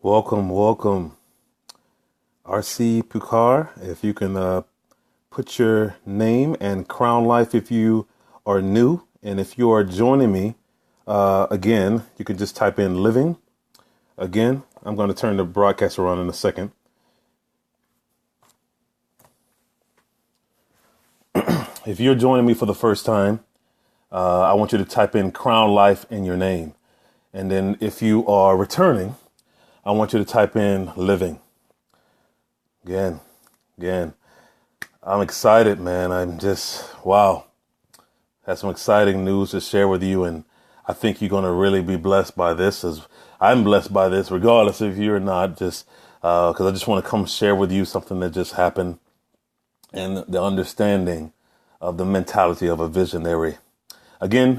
Welcome, welcome, RC Pukar. If you can put your name and Crown Life if you are new. And if you are joining me again, you can just type in living. Again, I'm going to turn the broadcast around in a second. If you're joining me for the first time, I want you to type in Crown Life in your name. And then if you are returning, I want you to type in living. Again. I'm excited, man. Wow. Have some exciting news to share with you. And I think you're going to really be blessed by this, as I'm blessed by this, regardless if you're not, just because I just want to come share with you something that just happened and the understanding of the mentality of a visionary. Again,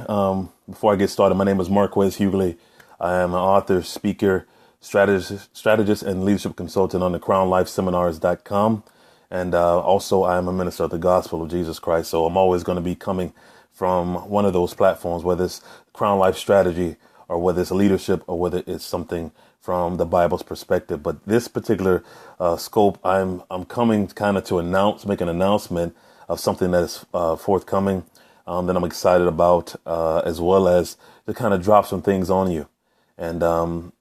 before I get started, my name is Marquez Hughley. I am an author, speaker, strategist, and leadership consultant on the crownlifeseminars.com. And also, I am a minister of the gospel of Jesus Christ. So I'm always going to be coming from one of those platforms, whether it's Crown Life Strategy or whether it's leadership or whether it's something from the Bible's perspective. But this particular scope, I'm coming kind of to make an announcement of something that is forthcoming that I'm excited about, as well as to kind of drop some things on you. And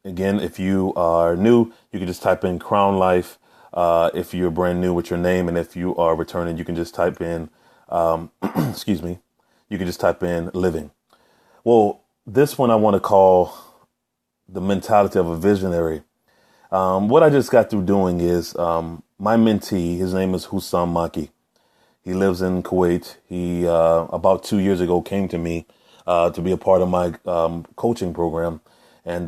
again, if you are new, you can just type in Crown Life. If you're brand new with your name, and if you are returning, you can just type in, excuse me, you can just type in living. Well, this one I want to call the mentality of a visionary. What I just got through doing is my mentee, his name is Hussam Maki. He lives in Kuwait. He about 2 years ago came to me to be a part of my coaching program. And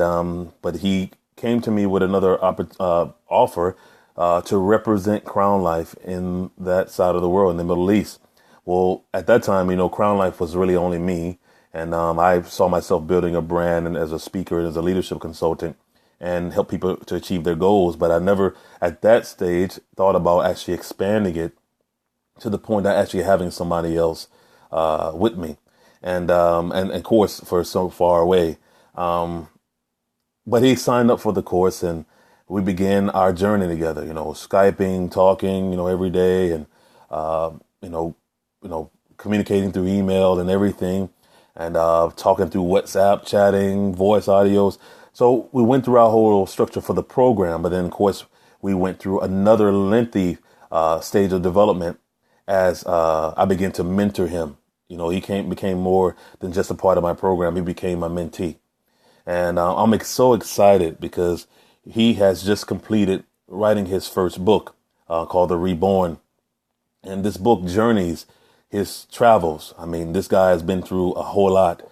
but he came to me with another offer to represent Crown Life in that side of the world, in the Middle East. Well, at that time, Crown Life was really only me. And I saw myself building a brand and as a speaker and as a leadership consultant and help people to achieve their goals. But I never at that stage thought about actually expanding it to the point of actually having somebody else with me. And of course, for so far away. But he signed up for the course and we began our journey together, Skyping, talking, every day and, communicating through email and everything and talking through WhatsApp, chatting, voice audios. So we went through our whole structure for the program. But then, of course, we went through another lengthy stage of development as I began to mentor him. He became more than just a part of my program. He became my mentee. And I'm so excited because he has just completed writing his first book called The Reborn. And this book journeys his travels. I mean, this guy has been through a whole lot.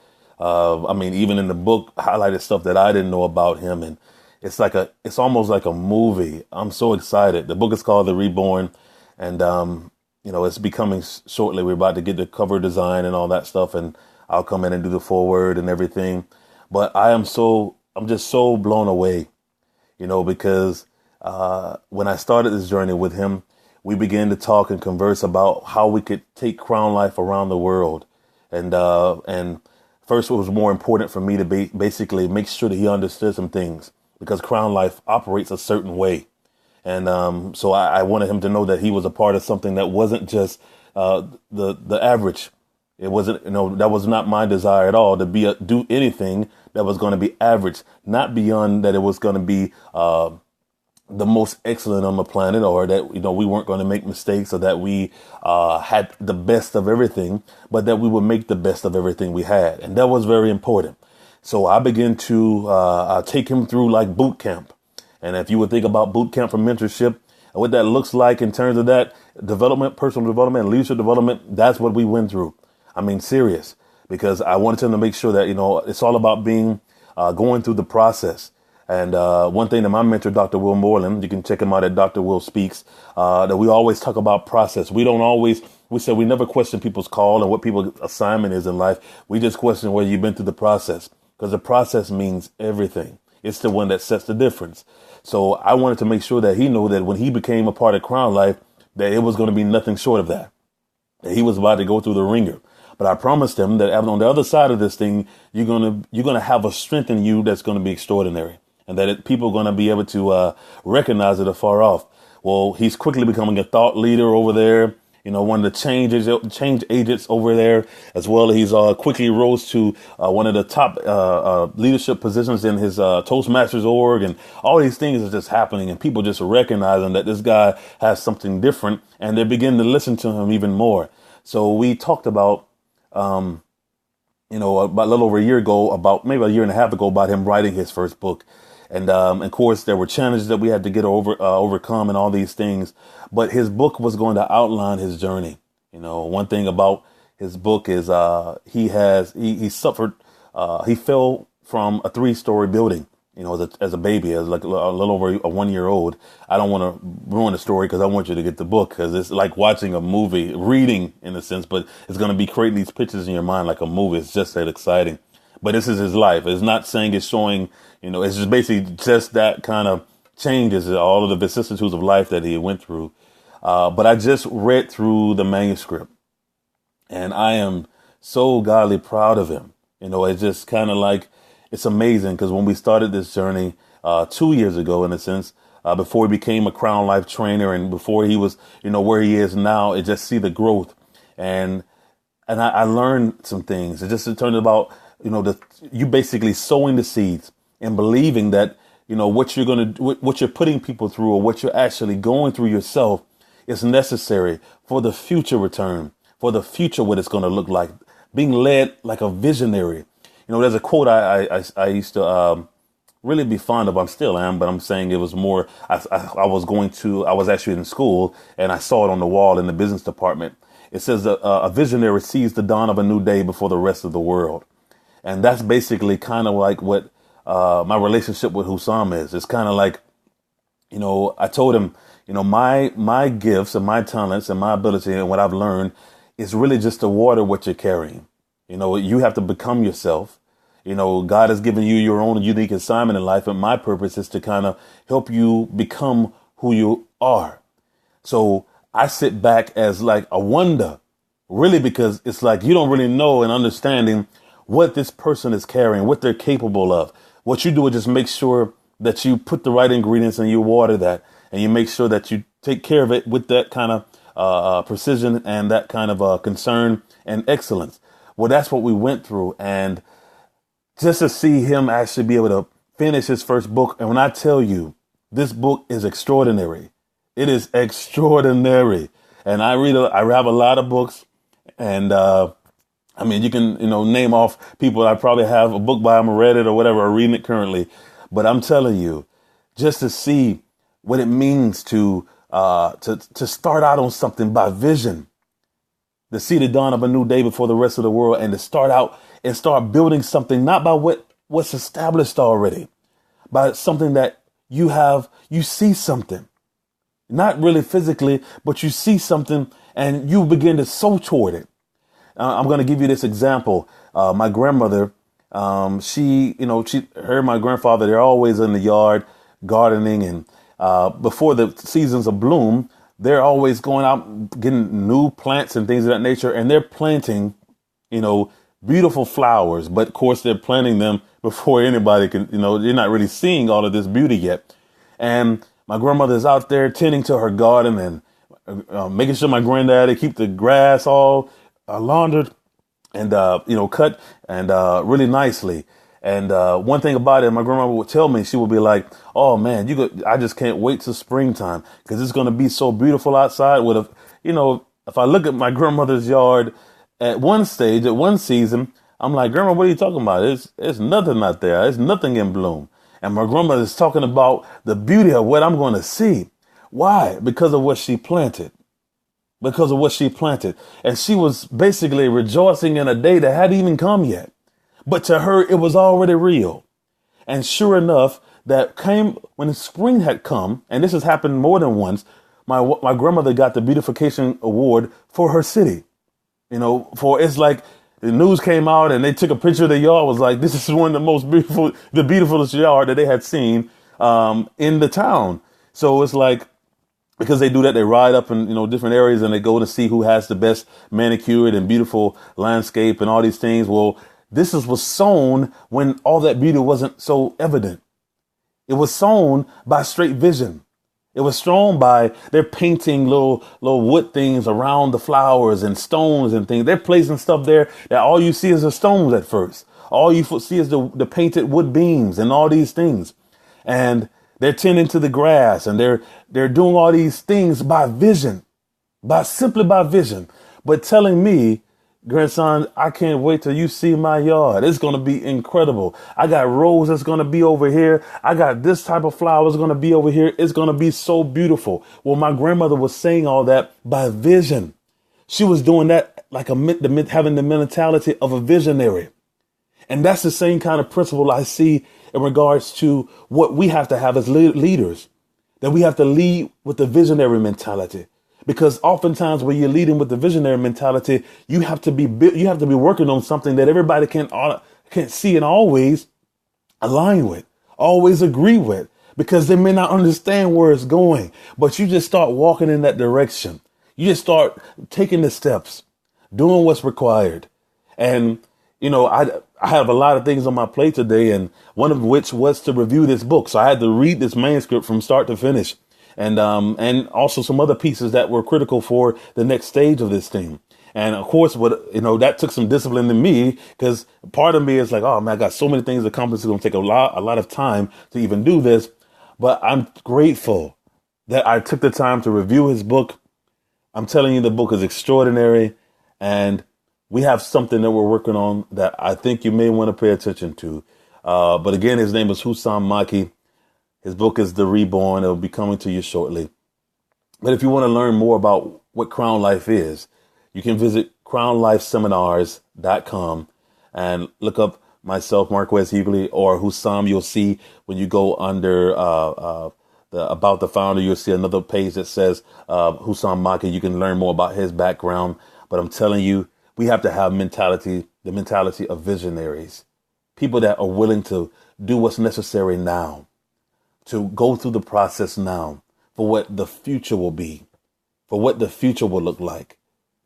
Even in the book, highlighted stuff that I didn't know about him. And it's almost like a movie. I'm so excited. The book is called The Reborn. And, it's becoming shortly. We're about to get the cover design and all that stuff. And I'll come in and do the foreword and everything. But I'm just so blown away, because when I started this journey with him, we began to talk and converse about how we could take Crown Life around the world. And first, it was more important for me to basically make sure that he understood some things because Crown Life operates a certain way. And so I wanted him to know that he was a part of something that wasn't just the average. It wasn't, that was not my desire at all to do anything that was going to be average, not beyond that it was going to be the most excellent on the planet, or that, we weren't going to make mistakes, or that we had the best of everything, but that we would make the best of everything we had. And that was very important. So I began to take him through like boot camp. And if you would think about boot camp for mentorship, what that looks like in terms of that development, personal development, and leadership development, that's what we went through. I mean, serious, because I wanted him to make sure that, it's all about going through the process. And one thing that my mentor, Dr. Will Moreland, you can check him out at Dr. Will Speaks, that we always talk about process. We said we never question people's call and what people's assignment is in life. We just question whether you've been through the process, because the process means everything. It's the one that sets the difference. So I wanted to make sure that he knew that when he became a part of Crown Life, that it was going to be nothing short of that he was about to go through the ringer. But I promised him that on the other side of this thing, you're going to have a strength in you that's going to be extraordinary. and that people are going to be able to recognize it afar off. Well, he's quickly becoming a thought leader over there. One of the change agents over there as well. He's quickly rose to one of the top leadership positions in his Toastmasters org, and all these things are just happening, and people just recognizing that this guy has something different, and they're beginning to listen to him even more. So we talked about, about a little over a year ago, about maybe a year and a half ago, about him writing his first book. And of course, there were challenges that we had to get overcome and all these things. But his book was going to outline his journey. One thing about his book is he suffered. He fell from a 3-story building, as a baby, as like a little over a 1-year-old. I don't want to ruin the story because I want you to get the book, because it's like watching a movie, reading in a sense, but it's going to be creating these pictures in your mind like a movie. It's just that exciting. But this is his life. It's not saying it's showing, it's just basically just that kind of changes, all of the vicissitudes of life that he went through. But I just read through the manuscript, and I am so godly proud of him. It's just kind of like, it's amazing, because when we started this journey 2 years ago, in a sense, before he became a Crown Life trainer and before he was, where he is now, it just see the growth. And I learned some things. It turned about, you basically sowing the seeds and believing that, what you're putting people through, or what you're actually going through yourself, is necessary for the future return, for the future, what it's going to look like, being led like a visionary. There's a quote I used to really be fond of. I still am, but I'm saying it was more, I was actually in school, and I saw it on the wall in the business department. It says a visionary sees the dawn of a new day before the rest of the world. And that's basically kind of like what my relationship with Hussam is. It's kind of like, I told him, my gifts and my talents and my ability and what I've learned is really just to water what you're carrying. You have to become yourself. God has given you your own unique assignment in life, and my purpose is to kind of help you become who you are. So I sit back as like a wonder, really, because it's like you don't really know and understanding what this person is carrying, what they're capable of. What you do is just make sure that you put the right ingredients and you water that, and you make sure that you take care of it with that kind of precision and that kind of concern and excellence. Well, that's what we went through. And just to see him actually be able to finish his first book. And when I tell you, this book is extraordinary. It is extraordinary. And I have a lot of books, and you can, name off people I probably have a book by them, read it or whatever, or reading it currently. But I'm telling you, just to see what it means to start out on something by vision, to see the dawn of a new day before the rest of the world, and to start out and start building something, not by what's established already, by something that you see something, not really physically, but you see something and you begin to sow toward it. I'm going to give you this example. My grandmother, her and my grandfather, they're always in the yard gardening, and before the seasons of bloom, they're always going out getting new plants and things of that nature, and they're planting, beautiful flowers. But of course, they're planting them before anybody can, you're not really seeing all of this beauty yet. And my grandmother's out there tending to her garden and making sure my granddaddy keep the grass all laundered and, cut and really nicely. And one thing about it, my grandmother would tell me, she would be like, "Oh man, I just can't wait till springtime because it's going to be so beautiful outside." If I look at my grandmother's yard at one stage, at one season, I'm like, "Grandma, what are you talking about? It's nothing out there. It's nothing in bloom." And my grandmother's talking about the beauty of what I'm going to see. Why? Because of what she planted. Because of what she planted. And she was basically rejoicing in a day that hadn't even come yet. But to her, it was already real. And sure enough, that came when spring had come, and this has happened more than once, my grandmother got the beautification award for her city. It's like the news came out and they took a picture of the yard, was like, this is one of the most beautiful, the beautifulest yard that they had seen in the town. So it's like, because they do that, they ride up in, different areas and they go to see who has the best manicured and beautiful landscape and all these things. Well, this was sown when all that beauty wasn't so evident. It was sown by straight vision. It was sown by they're painting little wood things around the flowers and stones and things. They're placing stuff there that all you see is the stones at first. All you see is the painted wood beams and all these things. And they're tending to the grass and they're doing all these things by vision, simply by vision. But telling me, grandson, I can't wait till you see my yard. It's going to be incredible. I got roses that's going to be over here. I got this type of flowers going to be over here. It's going to be so beautiful. Well, my grandmother was saying all that by vision. She was doing that like having the mentality of a visionary. And that's the same kind of principle I see in regards to what we have to have as leaders, that we have to lead with the visionary mentality. Because oftentimes when you're leading with the visionary mentality, you have to be working on something that everybody can't see and always align with, always agree with, because they may not understand where it's going. But you just start walking in that direction. You just start taking the steps, doing what's required. And, I have a lot of things on my plate today, and one of which was to review this book. So I had to read this manuscript from start to finish. And also some other pieces that were critical for the next stage of this thing. And of course, that took some discipline in me, because part of me is like, oh man, I got so many things accomplished. It's going to take a lot of time to even do this. But I'm grateful that I took the time to review his book. I'm telling you, the book is extraordinary. And we have something that we're working on that I think you may want to pay attention to. But again, his name is Hussam Maki. His book is The Reborn. It'll be coming to you shortly. But if you want to learn more about what Crown Life is, you can visit crownlifeseminars.com and look up myself, Marquez Heagley, or Hussam. You'll see when you go under About the Founder, you'll see another page that says Hussam Maki. You can learn more about his background. But I'm telling you, we have to have the mentality of visionaries, people that are willing to do what's necessary now, to go through the process now for what the future will be, for what the future will look like.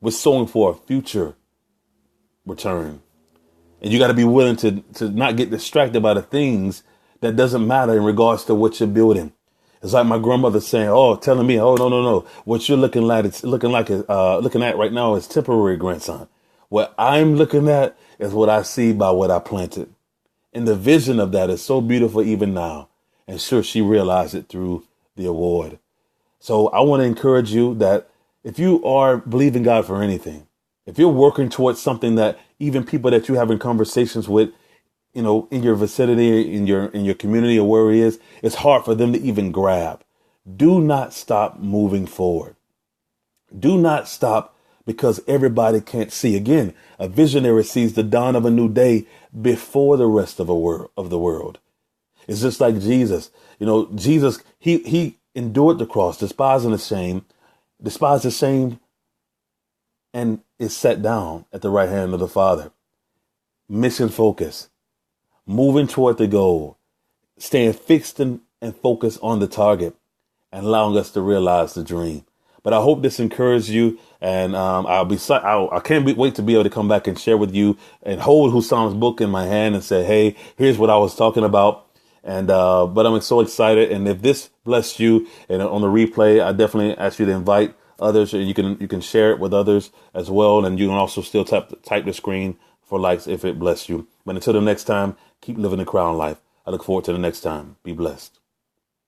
We're sowing for a future return. And you got to be willing to not get distracted by the things that doesn't matter in regards to what you're building. It's like my grandmother saying, telling me, no. What you're looking at right now is temporary, grandson. What I'm looking at is what I see by what I planted. And the vision of that is so beautiful even now. And sure, she realized it through the award. So I want to encourage you that if you are believing God for anything, if you're working towards something that even people that you're having conversations with, in your vicinity, in your community or where it is, it's hard for them to even grab. Do not stop moving forward. Do not stop because everybody can't see. Again, a visionary sees the dawn of a new day before the rest of the world. It's just like Jesus. Jesus, he endured the cross, despised the shame, and is set down at the right hand of the Father. Mission focus, moving toward the goal, staying fixed and focused on the target, and allowing us to realize the dream. But I hope this encouraged you, and I can't wait to be able to come back and share with you and hold Hussam's book in my hand and say, hey, here's what I was talking about. And but I'm so excited. And if this blessed you and on the replay, I definitely ask you to invite others. You can share it with others as well. And you can also still type the screen for likes if it blessed you. But until the next time, keep living the crown life. I look forward to the next time. Be blessed.